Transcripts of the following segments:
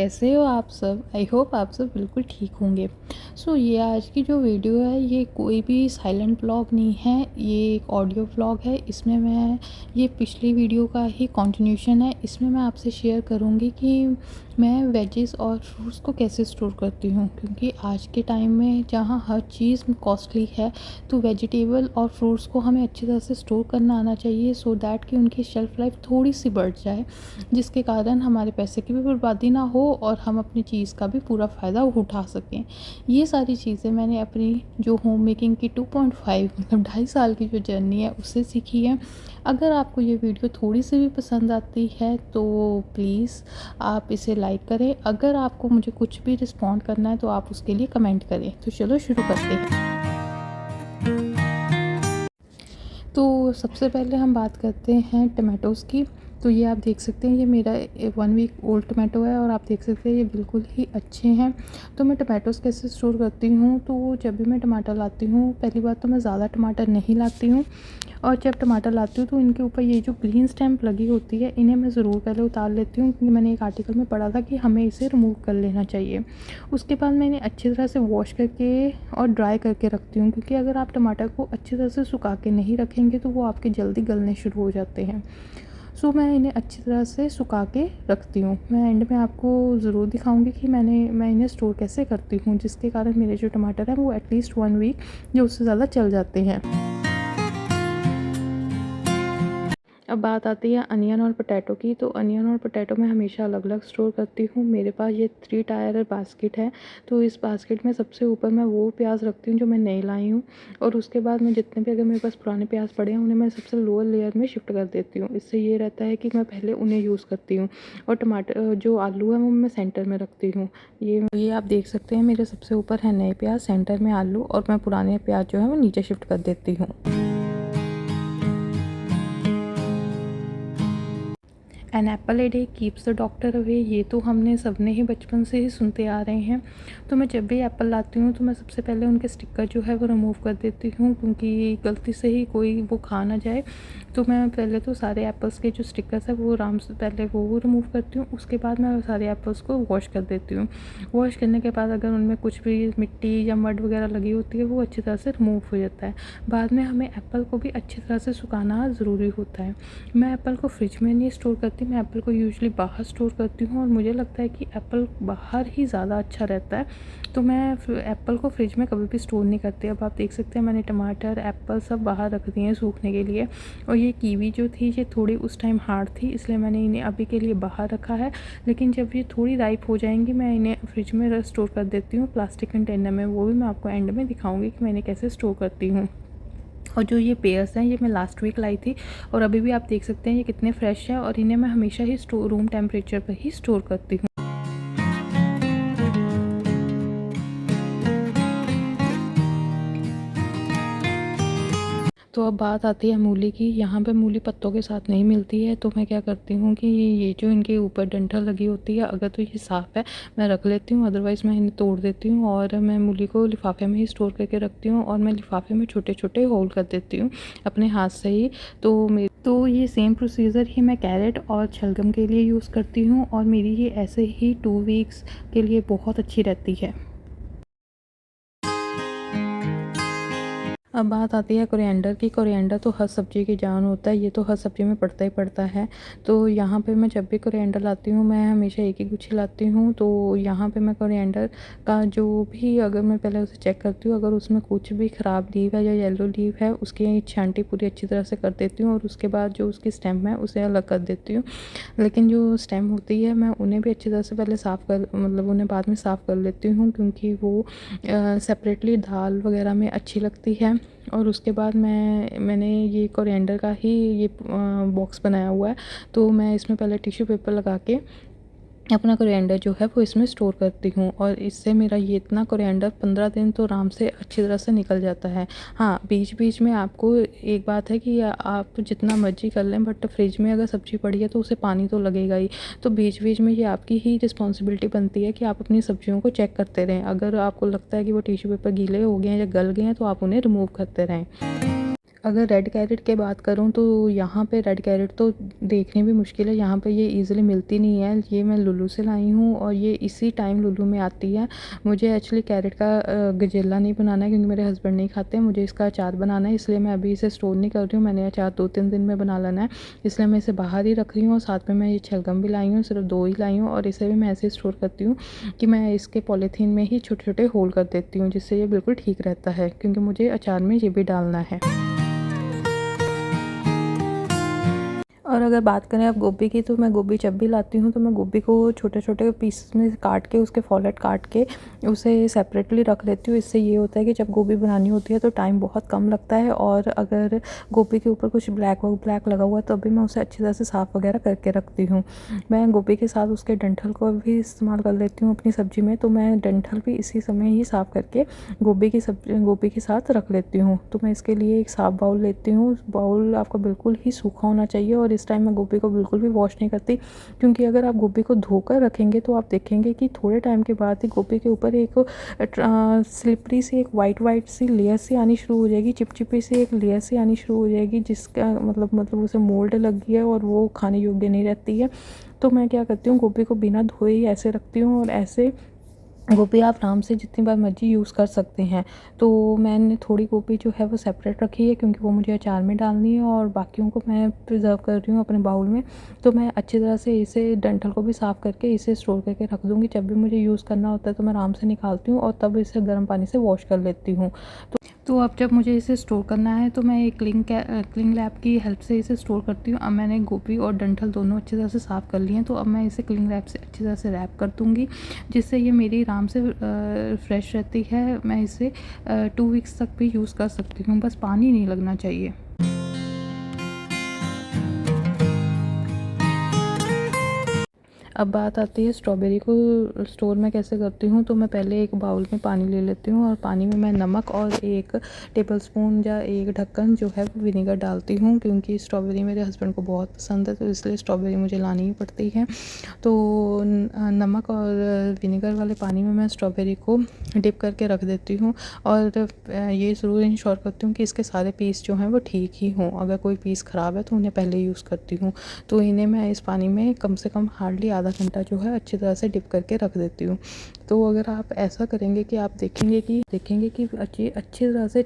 कैसे हो आप सब? आई होप आप सब बिल्कुल ठीक होंगे। ये आज की जो वीडियो है ये कोई भी साइलेंट व्लॉग नहीं है, ये एक ऑडियो व्लॉग है। इसमें मैं ये पिछली वीडियो का ही कंटिन्यूशन है। इसमें मैं आपसे शेयर करूँगी कि मैं वेजिस और फ्रूट्स को कैसे स्टोर करती हूँ, क्योंकि आज के टाइम में जहाँ हर चीज़ कॉस्टली है तो वेजिटेबल और फ्रूट्स को हमें अच्छी तरह से स्टोर करना आना चाहिए, सो दैट कि उनकी शेल्फ़ लाइफ थोड़ी सी बढ़ जाए, जिसके कारण हमारे पैसे की भी बर्बादी ना हो और हम अपनी चीज़ का भी पूरा फ़ायदा उठा सकें। ये सारी चीज़ें मैंने अपनी जो होम मेकिंग की 2.5 मतलब 2.5 साल की जो जर्नी है उससे सीखी है। अगर आपको ये वीडियो थोड़ी सी भी पसंद आती है तो प्लीज़ आप इसे लाइक करें। अगर आपको मुझे कुछ भी रिस्पॉन्ड करना है तो आप उसके लिए कमेंट करें। तो चलो शुरू करते हैं। तो सबसे पहले हम बात करते हैं टमाटोज़ की। तो ये आप देख सकते हैं, ये मेरा 1 वीक ओल्ड टमाटो है और आप देख सकते हैं ये बिल्कुल ही अच्छे हैं। तो मैं टमाटोज़ कैसे स्टोर करती हूँ, तो जब भी मैं टमाटर लाती हूँ, पहली बात तो मैं ज़्यादा टमाटर नहीं लाती हूँ, और जब टमाटर लाती हूँ तो इनके ऊपर ये जो ग्रीन स्टैम्प लगी होती है इन्हें मैं ज़रूर पहले उतार लेती हूँ, क्योंकि मैंने एक आर्टिकल में पढ़ा था कि हमें इसे रिमूव कर लेना चाहिए। उसके बाद मैं इन्हें अच्छी तरह से वॉश करके और ड्राई करके रखती हूँ, क्योंकि अगर आप टमाटर को अच्छी तरह से सुखा के नहीं रखेंगे तो वो आपके जल्दी गलने शुरू हो जाते हैं। मैं इन्हें अच्छी तरह से सुखा के रखती हूँ। मैं एंड में आपको ज़रूर दिखाऊंगी कि मैं इन्हें स्टोर कैसे करती हूँ, जिसके कारण मेरे जो टमाटर हैं वो एटलीस्ट 1 वीक या उससे ज़्यादा चल जाते हैं। अब बात आती है अनियन और पोटैटो की। तो अनियन और पोटैटो मैं हमेशा अलग-अलग स्टोर करती हूँ। मेरे पास ये 3 टायर बास्केट है। तो इस बास्केट में सबसे ऊपर मैं वो प्याज़ रखती हूँ जो मैं नए लाई हूँ, और उसके बाद मैं जितने भी अगर मेरे पास पुराने प्याज़ पड़े हैं उन्हें मैं सबसे लोअर लेयर में शिफ्ट कर देती हूँ। इससे ये रहता है कि मैं पहले उन्हें यूज़ करती हूँ, और टमाटर जो आलू है वो मैं सेंटर में रखती हूँ। ये आप देख सकते हैं, मेरे सबसे ऊपर है नए प्याज़, सेंटर में आलू, और मैं पुराने प्याज़ जो है वो नीचे शिफ्ट कर देती हूँ। An apple a day keeps the doctor away, ये तो हमने सबने ही बचपन से ही सुनते आ रहे हैं। तो मैं जब भी एप्पल लाती हूँ तो मैं सबसे पहले उनके स्टिकर जो है वो रिमूव कर देती हूँ, क्योंकि गलती से ही कोई वो खा ना जाए। तो मैं पहले तो सारे एप्पल्स के जो स्टिकर्स है वो आराम से पहले वो रिमूव करती हूँ। उसके बाद मैं सारे एप्पल्स को वॉश कर देती हूँ। वॉश करने के बाद अगर उनमें कुछ भी मिट्टी या मड वगैरह लगी होती है वो अच्छी तरह से रिमूव हो जाता है। बाद में हमें एप्पल को भी अच्छी तरह से सुखाना ज़रूरी होता है। मैं एप्पल को फ्रिज में नहीं स्टोर करती, मैं एप्पल को यूजुअली बाहर स्टोर करती हूँ, और मुझे लगता है कि एप्पल बाहर ही ज़्यादा अच्छा रहता है। तो मैं एप्पल को फ्रिज में कभी भी स्टोर नहीं करती। अब आप देख सकते हैं मैंने टमाटर, एप्पल सब बाहर रख दिए हैं सूखने के लिए। और ये कीवी जो थी ये थोड़ी उस टाइम हार्ड थी, इसलिए मैंने इन्हें अभी के लिए बाहर रखा है। लेकिन जब ये थोड़ी राइप हो जाएंगी मैं इन्हें फ्रिज में स्टोर कर देती हूँ प्लास्टिक कंटेनर में। वो भी मैं आपको एंड में दिखाऊँगी कि मैं इन्हें कैसे स्टोर करती हूँ। और जो ये पेयर्स हैं ये मैं लास्ट वीक लाई थी, और अभी भी आप देख सकते हैं ये कितने फ्रेश हैं, और इन्हें मैं हमेशा ही रूम टेम्परेचर पर ही स्टोर करती हूँ। तो अब बात आती है मूली की। यहाँ पे मूली पत्तों के साथ नहीं मिलती है, तो मैं क्या करती हूँ कि ये जो इनके ऊपर डंठल लगी होती है, अगर तो ये साफ़ है मैं रख लेती हूँ, अदरवाइज़ मैं इन्हें तोड़ देती हूँ, और मैं मूली को लिफाफे में ही स्टोर करके रखती हूँ, और मैं लिफाफे में छोटे छोटे होल कर देती हूँ अपने हाथ से ही। तो ये सेम प्रोसीजर ही मैं कैरेट और शलगम के लिए यूज़ करती हूँ, और मेरी ये ऐसे ही 2 वीक्स के लिए बहुत अच्छी रहती है। अब बात आती है कोरिएंडर की। कोरिएंडर तो हर सब्ज़ी की जान होता है, ये तो हर सब्ज़ी में पड़ता ही पड़ता है। तो यहाँ पे मैं जब भी कोरिएंडर लाती हूँ मैं हमेशा एक ही गुच्छी लाती हूँ। तो यहाँ पे मैं कोरिएंडर का जो भी, अगर मैं पहले उसे चेक करती हूँ, अगर उसमें कुछ भी ख़राब लीव है या येलो लीव है उसकी छांटी पूरी अच्छी तरह से कर देती हूँ, और उसके बाद जो उसकी स्टेम है उसे अलग कर देती हूँ। लेकिन जो स्टेम होती है मैं उन्हें भी अच्छी तरह से पहले साफ़ कर, मतलब उन्हें बाद में साफ़ कर लेती हूँ, क्योंकि वो सेपरेटली दाल वगैरह में अच्छी लगती है। और उसके बाद मैंने ये कोरिएंडर का ही ये बॉक्स बनाया हुआ है, तो मैं इसमें पहले टिश्यू पेपर लगा के अपना कोरिएंडर जो है वो इसमें स्टोर करती हूँ, और इससे मेरा ये इतना कोरिएंडर 15 दिन तो आराम से अच्छी तरह से निकल जाता है। हाँ, बीच बीच में आपको एक बात है कि आप जितना मर्जी कर लें, बट फ्रिज में अगर सब्ज़ी पड़ी है तो उसे पानी तो लगेगा ही। तो बीच बीच में ये आपकी ही रिस्पॉन्सिबिलिटी बनती है कि आप अपनी सब्जियों को चेक करते रहें। अगर आपको लगता है कि वो टिश्यू पेपर गीले हो गए हैं या गल गए हैं तो आप उन्हें रिमूव करते रहें। अगर रेड कैरेट की बात करूँ तो यहाँ पे रेड कैरेट तो देखने भी मुश्किल है, यहाँ पे ये ईज़िली मिलती नहीं है। ये मैं लुलु से लाई हूँ और ये इसी टाइम लुलु में आती है। मुझे एक्चुअली कैरेट का गजेला नहीं बनाना है क्योंकि मेरे हस्बैंड नहीं खाते हैं। मुझे इसका अचार बनाना है, इसलिए मैं अभी इसे स्टोर नहीं कर रही हूँ। मैंने अचार 2-3 दिन में बना लेना है, इसलिए मैं इसे बाहर ही रख रही हूँ। और साथ में मैं ये शलगम भी लाई हूँ, सिर्फ 2 ही लाई हूँ और इसे भी मैं ऐसे ही स्टोर करती हूँ कि मैं इसके पॉलीथीन में ही छोटे-छोटे होल कर देती हूँ, जिससे ये बिल्कुल ठीक रहता है क्योंकि मुझे अचार में ये भी डालना है। और अगर बात करें अब गोभी की, तो मैं गोभी जब भी लाती हूँ तो मैं गोभी को छोटे-छोटे पीस में काट के, उसके फॉलेट काट के उसे सेपरेटली रख लेती हूँ। इससे ये होता है कि जब गोभी बनानी होती है तो टाइम बहुत कम लगता है, और अगर गोभी के ऊपर कुछ ब्लैक लगा हुआ है तो भी मैं उसे अच्छी तरह से साफ़ वगैरह करके रखती हूँ। मैं गोभी के साथ उसके डंठल को भी इस्तेमाल कर लेती हूँ अपनी सब्ज़ी में, तो मैं डंठल भी इसी समय ही साफ़ करके गोभी के साथ रख लेती हूँ। तो मैं इसके लिए एक साफ़ बाउल लेती हूँ। बाउल आपका बिल्कुल ही सूखा होना चाहिए, और इस टाइम मैं गोभी को बिल्कुल भी वॉश नहीं करती, क्योंकि अगर आप गोभी को धोकर रखेंगे तो आप देखेंगे कि थोड़े टाइम के बाद ही गोभी के ऊपर एक स्लिपरी सी, एक वाइट सी लेयर सी आनी शुरू हो जाएगी, चिपचिपी सी एक लेयर सी आनी शुरू हो जाएगी, जिसका मतलब उसे मोल्ड लग गया है और वो खाने योग्य नहीं रहती है। तो मैं क्या करती हूँ, गोभी को बिना धोए ही ऐसे रखती हूँ, और ऐसे गोभी आप आराम से जितनी बार मर्ज़ी यूज़ कर सकते हैं। तो मैंने थोड़ी गोभी जो है वो सेपरेट रखी है, क्योंकि वो मुझे अचार में डालनी है, और बाकियों को मैं प्रिज़र्व कर रही हूँ अपने बाउल में। तो मैं अच्छी तरह से इसे डंठल को भी साफ़ करके इसे स्टोर करके रख दूँगी। जब भी मुझे यूज़ करना होता है तो मैं आराम से निकालती हूँ और तब इसे गर्म पानी से वॉश कर लेती हूँ। तो अब जब मुझे इसे स्टोर करना है तो मैं एक क्लिंग लैब की हेल्प से इसे स्टोर करती हूँ। अब मैंने गोभी और डंठल दोनों अच्छी तरह से साफ़ कर लिए हैं, तो अब मैं इसे क्लिंग लैब से अच्छी तरह से रैप कर दूँगी, जिससे ये मेरी आराम से फ्रेश रहती है। मैं इसे 2 वीक्स तक भी यूज़ कर सकती हूँ, बस पानी नहीं लगना चाहिए। अब बात आती है स्ट्रॉबेरी को स्टोर मैं कैसे करती हूँ। तो मैं पहले एक बाउल में पानी ले लेती हूँ, और पानी में मैं नमक और 1 टेबलस्पून या 1 ढक्कन जो है वो विनेगर डालती हूँ, क्योंकि स्ट्रॉबेरी मेरे हस्बैंड को बहुत पसंद है, तो इसलिए स्ट्रॉबेरी मुझे लानी ही पड़ती है। तो नमक और विनेगर वाले पानी में मैं स्ट्रॉबेरी को डिप करके रख देती हूँ, और ये ज़रूर इंश्योर करती हूँ कि इसके सारे पीस जो हैं वो ठीक ही हों। अगर कोई पीस ख़राब है तो उन्हें पहले यूज़ करती हूँ। तो इन्हें मैं इस पानी में कम से कम हार्डली आधा घंटा जो है अच्छी तरह से डिप करके रख देती हूँ। तो अगर आप ऐसा करेंगे कि आप देखेंगे कि अच्छी तरह से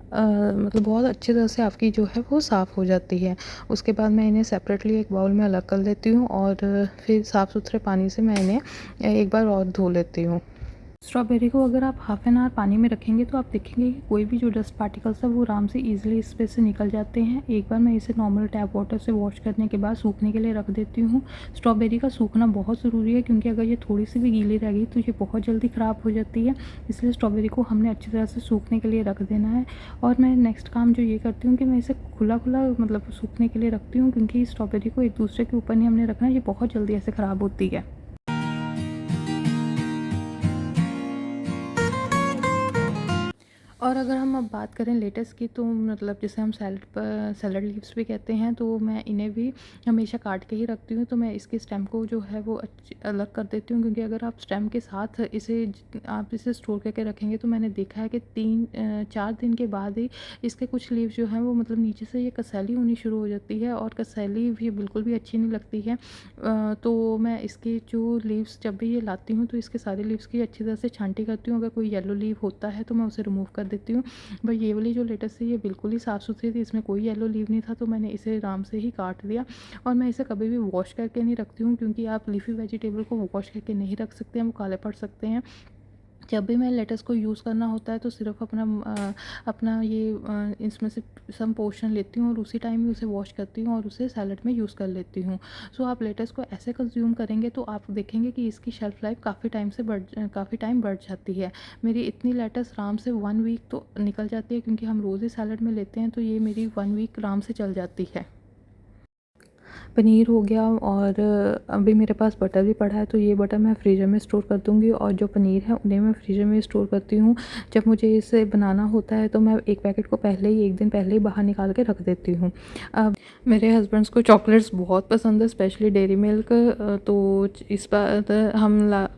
मतलब बहुत अच्छी तरह से आपकी जो है वो साफ़ हो जाती है। उसके बाद मैं इन्हें सेपरेटली एक बाउल में अलग कर लेती हूँ, और फिर साफ़ सुथरे पानी से मैं इन्हें एक बार और धो लेती हूँ। स्ट्रॉबेरी को अगर आप हाफ़ एन आवर पानी में रखेंगे तो आप देखेंगे कि कोई भी जो डस्ट पार्टिकल्स है वो आराम से ईज़िली इस पे से निकल जाते हैं। एक बार मैं इसे नॉर्मल टैप वाटर से वॉश करने के बाद सूखने के लिए रख देती हूँ। स्ट्रॉबेरी का सूखना बहुत ज़रूरी है, क्योंकि अगर ये थोड़ी सी भी गीली रह गई तो ये बहुत जल्दी ख़राब हो जाती है। इसलिए स्ट्रॉबेरी को हमने अच्छी तरह से सूखने के लिए रख देना है। और मैं नेक्स्ट काम जो ये करती हूँ कि मैं इसे खुला मतलब सूखने के लिए रखती हूँ, क्योंकि स्ट्रॉबेरी को एक दूसरे के ऊपर नहीं हमने रखना है, ये बहुत जल्दी ऐसे ख़राब होती है। और अगर हम अब बात करें लेट्स की, तो मतलब जिसे हम सैलड लीव्स भी कहते हैं, तो मैं इन्हें भी हमेशा काट के ही रखती हूँ। तो मैं इसके स्टेम को जो है वो अलग कर देती हूँ, क्योंकि अगर आप स्टेम के साथ आप इसे स्टोर करके रखेंगे तो मैंने देखा है कि 3-4 दिन के बाद ही इसके कुछ लीव्स जो हैं वो मतलब नीचे से ये कसैली होनी शुरू हो जाती है, और कसैली भी बिल्कुल भी अच्छी नहीं लगती है। तो मैं इसकी जो लीव्स जब भी ये लाती हूँ तो इसके सारे लीव्स की अच्छी तरह से छांटी करती हूँ। अगर कोई येलो लीव होता है तो मैं उसे रिमूव कर देती हूँ। बट ये वाली जो लेटस है ये बिल्कुल ही साफ़ सुथरी थी, इसमें कोई येलो लीव नहीं था, तो मैंने इसे आराम से ही काट दिया। और मैं इसे कभी भी वॉश करके नहीं रखती हूँ, क्योंकि आप लीफी वेजिटेबल को वॉश करके नहीं रख सकते हैं, वो काले पड़ सकते हैं। जब भी मैं लेटस को यूज़ करना होता है तो सिर्फ अपना ये इसमें से सम पोर्शन लेती हूँ, और उसी टाइम ही उसे वॉश करती हूँ और उसे सैलड में यूज़ कर लेती हूँ। सो आप लेटस को ऐसे कंज्यूम करेंगे तो आप देखेंगे कि इसकी शेल्फ़ लाइफ काफ़ी टाइम बढ़ जाती है। मेरी इतनी लेटस आराम से 1 वीक तो निकल जाती है, क्योंकि हम रोज़ ही सैलड में लेते हैं, तो ये मेरी 1 वीक आराम से चल जाती है। पनीर हो गया, और अभी मेरे पास बटर भी पड़ा है, तो ये बटर मैं फ्रीज़र में स्टोर कर दूँगी, और जो पनीर है उन्हें मैं फ्रीज़र में स्टोर करती हूँ। जब मुझे इसे बनाना होता है तो मैं एक पैकेट को पहले ही, 1 दिन पहले ही बाहर निकाल के रख देती हूँ। मेरे हस्बैंड्स को चॉकलेट्स बहुत पसंद है, स्पेशली डेयरी मिल्क। तो इस बार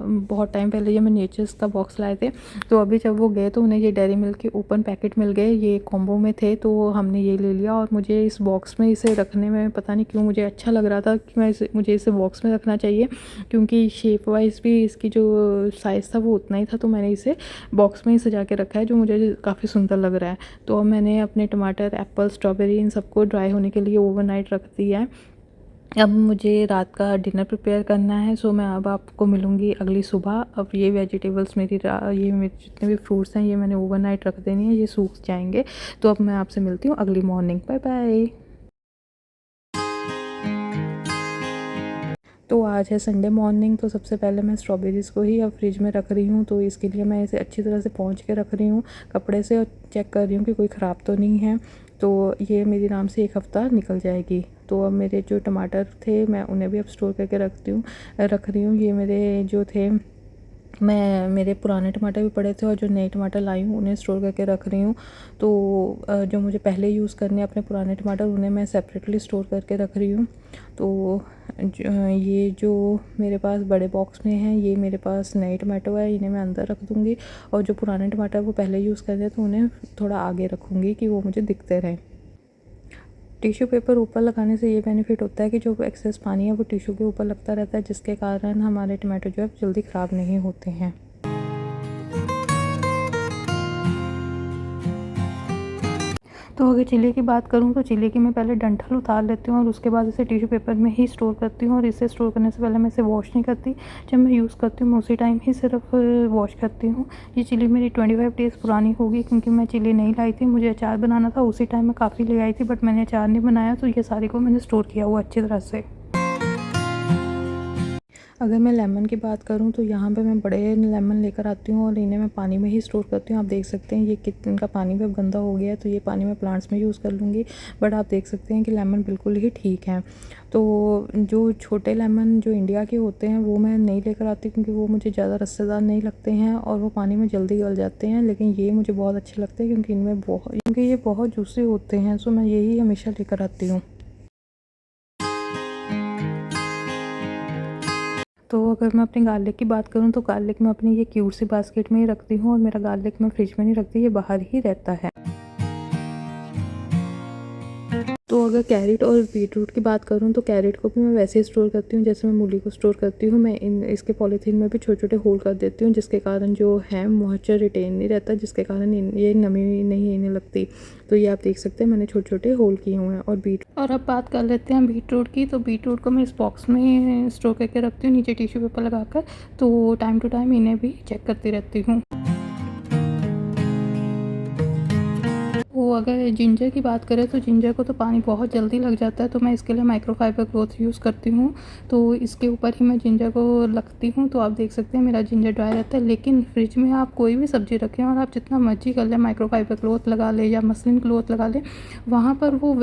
बहुत टाइम पहले ये मैं नेचर्स का बॉक्स लाए थे, तो अभी जब वो गए तो उन्हें ये डेयरी मिल्क के ओपन पैकेट मिल गए, ये कॉम्बो में थे, तो हमने ये ले लिया। और मुझे इस बॉक्स में इसे रखने में पता नहीं क्यों मुझे अच्छा लग रहा था कि मुझे इसे बॉक्स में रखना चाहिए, क्योंकि शेप वाइज भी इसकी जो साइज़ था वो उतना ही था, तो मैंने इसे बॉक्स में ही सजा के रखा है, जो मुझे काफ़ी सुंदर लग रहा है। तो अब मैंने अपने टमाटर, एप्पल, स्ट्रॉबेरी इन सबको ड्राई होने के लिए ओवरनाइट रख दिया है। अब मुझे रात का डिनर प्रिपेयर करना है, सो मैं अब आपको मिलूँगी अगली सुबह। अब ये वेजिटेबल्स ये मेरे जितने भी फ्रूट्स हैं ये मैंने ओवरनाइट रख देनी है, ये सूख जाएंगे। तो अब मैं आपसे मिलती हूँ अगली मॉर्निंग। Bye bye. तो आज है संडे मॉर्निंग, तो सबसे पहले मैं स्ट्रॉबेरीज़ को ही अब फ्रिज में रख रही हूँ। तो इसके लिए मैं इसे अच्छी तरह से पोंछ के रख रही हूँ कपड़े से, और चेक कर रही हूँ कि कोई ख़राब तो नहीं है। तो ये मेरी आराम से 1 हफ़्ता निकल जाएगी। तो अब मेरे जो टमाटर थे मैं उन्हें भी अब स्टोर करके रख रही हूँ। ये मेरे जो थे, मेरे पुराने टमाटर भी पड़े थे, और जो नए टमाटर लाई हूँ उन्हें स्टोर करके रख रही हूँ। तो जो मुझे पहले यूज़ करने अपने पुराने टमाटर उन्हें मैं सेपरेटली स्टोर करके रख रही हूँ। तो ये जो मेरे पास बड़े बॉक्स में हैं ये मेरे पास नए टमाटो है, इन्हें मैं अंदर रख दूँगी। और जो पुराने टमाटर वो पहले यूज़ कर रहे तो उन्हें थोड़ा आगे रखूँगी कि वो मुझे दिखते रहें। टिश्यू पेपर ऊपर लगाने से ये बेनिफिट होता है कि जो एक्सेस पानी है वो टिश्यू के ऊपर लगता रहता है, जिसके कारण हमारे टमाटो जो है जल्दी ख़राब नहीं होते हैं। तो अगर चिली की बात करूँ तो चिली की मैं पहले डंठल उतार लेती हूँ, और उसके बाद इसे टिश्यू पेपर में ही स्टोर करती हूँ। और इसे स्टोर करने से पहले मैं इसे वॉश नहीं करती, जब मैं यूज़ करती हूँ मैं उसी टाइम ही सिर्फ वॉश करती हूँ। ये चिली मेरी 25 डेज़ पुरानी होगी, क्योंकि मैं चिली नहीं लाई थी, मुझे अचार बनाना था, उसी टाइम मैं काफ़ी ले आई थी, बट मैंने अचार नहीं बनाया, तो ये सारी को मैंने स्टोर किया हुआ अच्छी तरह से। अगर मैं लेमन की बात करूँ तो यहाँ पे मैं बड़े लेमन लेकर आती हूँ, और इन्हें मैं पानी में ही स्टोर करती हूँ। आप देख सकते हैं ये कितना, इनका पानी भी अब गंदा हो गया है, तो ये पानी मैं प्लांट्स में यूज़ कर लूँगी। बट आप देख सकते हैं कि लेमन बिल्कुल ही ठीक है। तो जो छोटे लेमन जो इंडिया के होते हैं वो मैं नहीं लेकर आती, क्योंकि वो मुझे ज़्यादा रस्सेदार नहीं लगते हैं, और वो पानी में जल्दी गल जाते हैं। लेकिन ये मुझे बहुत अच्छे लगते हैं, क्योंकि ये बहुत जूसी होते हैं, सो मैं यही हमेशा लेकर आती हूँ। तो अगर मैं अपने गार्लिक की बात करूँ तो गार्लिक मैं अपनी ये क्यूट सी बास्केट में ही रखती हूँ, और मेरा गार्लिक मैं फ्रिज में नहीं रखती, ये बाहर ही रहता है। तो अगर कैरेट और बीटरूट की बात करूँ तो कैरेट को भी मैं वैसे ही स्टोर करती हूँ जैसे मैं मूली को स्टोर करती हूँ। मैं इसके पॉलीथीन में भी छोटे छोटे होल कर देती हूँ, जिसके कारण जो है मॉइस्चर रिटेन नहीं रहता, जिसके कारण ये नमी नहीं इन्हें लगती। तो ये आप देख सकते हैं मैंने छोटे छोटे होल किए हुए हैं। और अब बात कर लेते हैं बीटरूट की। तो बीटरूट को मैं इस बॉक्स में स्टोर करके रखती हूँ, नीचे टिश्यू पेपर लगाकर। तो टाइम टू टाइम इन्हें भी चेक करती रहती हूँ। वो अगर जिंजर की बात करें तो जिंजर को तो पानी बहुत जल्दी लग जाता है, तो मैं इसके लिए माइक्रोफाइबर क्लॉथ यूज़ करती हूँ। तो इसके ऊपर ही मैं जिंजर को रखती हूँ। तो आप देख सकते हैं मेरा जिंजर ड्राई रहता है। लेकिन फ्रिज में आप कोई भी सब्ज़ी रखें और आप जितना मर्जी कर लें, माइक्रोफाइबर क्लॉथ लगा लें या मसलिन क्लॉथ लगा लें, वहाँ पर वो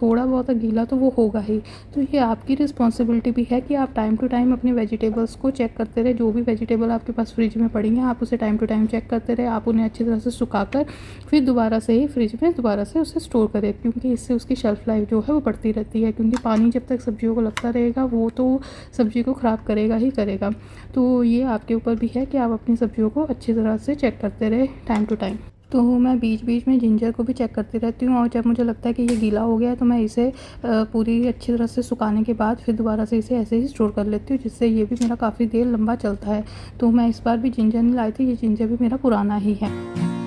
थोड़ा बहुत गीला तो वो होगा ही। तो ये आपकी रिस्पॉन्सिबिलिटी भी है कि आप टाइम टू टाइम अपने वेजिटेबल्स को चेक करते रहे। जो भी वेजिटेबल आपके पास फ्रिज में पड़ी हैं आप उसे टाइम टू टाइम चेक करते रहे। आप उन्हें अच्छी तरह से सुखाकर फिर दोबारा से ही फ्रिज में दोबारा से उसे स्टोर करें, क्योंकि इससे उसकी शेल्फ़ लाइफ जो है वो बढ़ती रहती है। क्योंकि पानी जब तक सब्जियों को लगता रहेगा वो तो सब्ज़ी को ख़राब करेगा ही करेगा। तो ये आपके ऊपर भी है कि आप अपनी सब्जियों को अच्छी तरह से चेक करते रहे टाइम टू टाइम। तो मैं बीच बीच में जिंजर को भी चेक करती रहती हूँ, और जब मुझे लगता है कि ये गीला हो गया है तो मैं इसे पूरी अच्छी तरह से सुखाने के बाद फिर दोबारा से इसे ऐसे ही स्टोर कर लेती हूँ, जिससे ये भी मेरा काफ़ी देर लंबा चलता है। तो मैं इस बार भी जिंजर नहीं लाई थी, ये जिंजर भी मेरा पुराना ही है।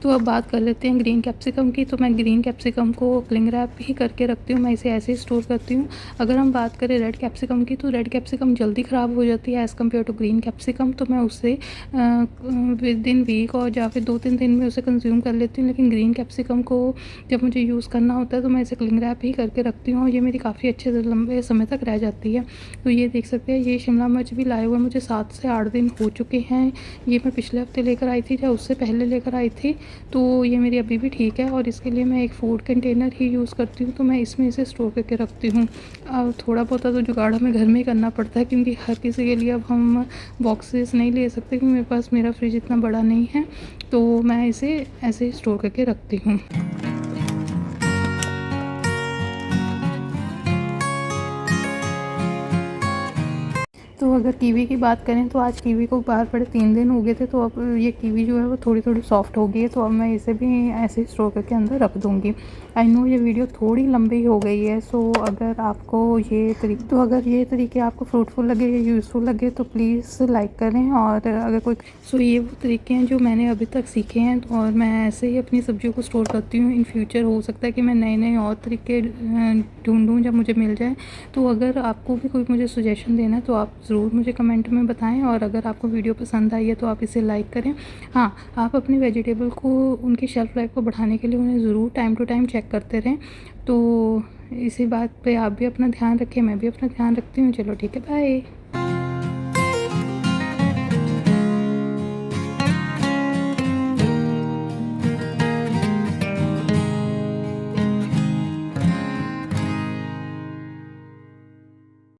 तो तो अब बात कर लेते हैं ग्रीन कैप्सिकम की। तो मैं ग्रीन कैप्सिकम को क्लिंग रैप ही करके रखती हूँ, मैं इसे ऐसे ही स्टोर करती हूँ। अगर हम बात करें रेड कैप्सिकम की, तो रेड कैप्सिकम जल्दी ख़राब हो जाती है as compare to green capsicum. तो मैं उससे विद इन वीक और या फिर 2-3 दिन में उसे कंज्यूम कर लेती हूँ। लेकिन ग्रीन कैप्सिकम को जब मुझे यूज़ करना होता है तो मैं इसे क्लिंग रैप ही करके रखती हूँ और ये मेरी काफ़ी अच्छे से लंबे समय तक रह जाती है। तो ये देख सकते हैं, ये शिमला मिर्च भी लाए हुए मुझे 7 से 8 दिन हो चुके हैं। ये मैं पिछले हफ्ते लेकर आई थी या उससे पहले लेकर आई थी। तो ये मेरी अभी भी ठीक है और इसके लिए मैं एक फूड कंटेनर ही यूज़ करती हूँ, तो मैं इसमें इसे स्टोर करके रखती हूँ। थोड़ा बहुत तो जुगाड़ हमें घर में ही करना पड़ता है, क्योंकि हर किसी के लिए अब हम बॉक्सेस नहीं ले सकते, क्योंकि मेरे पास मेरा फ्रिज इतना बड़ा नहीं है। तो मैं इसे ऐसे ही स्टोर करके रखती हूँ। तो अगर कीवी की बात करें, तो आज कीवी को बाहर पड़े 3 दिन हो गए थे, तो अब ये कीवी जो है वो थोड़ी सॉफ्ट हो गई है। तो अब मैं इसे भी ऐसे ही स्टोर करके अंदर रख दूँगी। आई नो ये वीडियो थोड़ी लंबी हो गई है, सो अगर अगर ये तरीके आपको फ्रूटफुल लगे या यूज़फुल लगे तो प्लीज़ लाइक करें। और अगर कोई ये वो तरीके हैं जो मैंने अभी तक सीखे हैं, और मैं ऐसे ही अपनी सब्जियों को स्टोर करती हूँ। इन फ्यूचर हो सकता है कि मैं नए और तरीके ढूँढूँ जब मुझे मिल जाए। तो अगर आपको भी कोई मुझे सजेशन देना है तो आप ज़रूर मुझे कमेंट में बताएं। और अगर आपको वीडियो पसंद आई है तो आप इसे लाइक करें। हाँ, आप अपनी वेजिटेबल को उनकी शेल्फ़ लाइफ को बढ़ाने के लिए उन्हें ज़रूर टाइम टू टाइम चेक करते रहें। तो इसी बात पे आप भी अपना ध्यान रखें, मैं भी अपना ध्यान रखती हूँ। चलो ठीक है, बाय।